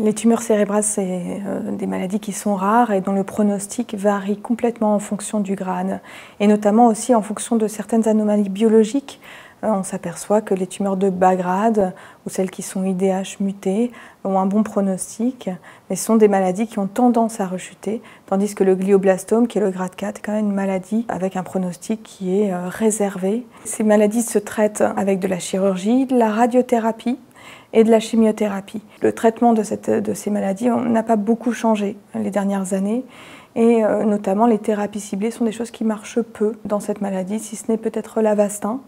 Les tumeurs cérébrales, c'est des maladies qui sont rares et dont le pronostic varie complètement en fonction du grade, et notamment aussi en fonction de certaines anomalies biologiques. On s'aperçoit que les tumeurs de bas grade, ou celles qui sont IDH mutées, ont un bon pronostic, mais ce sont des maladies qui ont tendance à rechuter, tandis que le glioblastome, qui est le grade 4, est quand même une maladie avec un pronostic qui est réservé. Ces maladies se traitent avec de la chirurgie, de la radiothérapie et de la chimiothérapie. Le traitement de ces maladies n'a pas beaucoup changé les dernières années, et notamment les thérapies ciblées sont des choses qui marchent peu dans cette maladie, si ce n'est peut-être l'Avastin,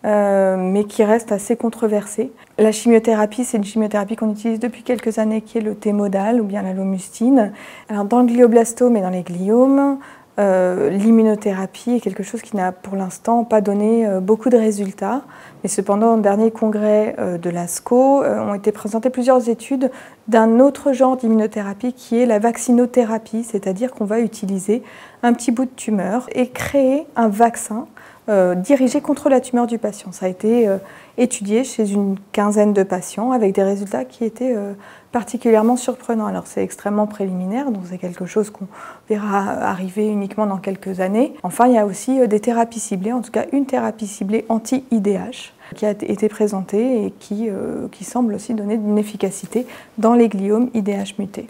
mais qui reste assez controversée. La chimiothérapie, c'est une chimiothérapie qu'on utilise depuis quelques années, qui est le Temodal ou bien la lomustine. Alors, dans le glioblastome et dans les gliomes, l'immunothérapie est quelque chose qui n'a pour l'instant pas donné beaucoup de résultats, mais cependant au dernier congrès de l'ASCO ont été présentées plusieurs études d'un autre genre d'immunothérapie qui est la vaccinothérapie, c'est-à-dire qu'on va utiliser un petit bout de tumeur et créer un vaccin dirigé contre la tumeur du patient. Ça a été étudié chez une quinzaine de patients avec des résultats qui étaient particulièrement surprenants. Alors c'est extrêmement préliminaire, donc c'est quelque chose qu'on verra arriver uniquement dans quelques années. Enfin, il y a aussi des thérapies ciblées, en tout cas une thérapie ciblée anti-IDH qui a été présentée et qui semble aussi donner une efficacité dans les gliomes IDH mutés.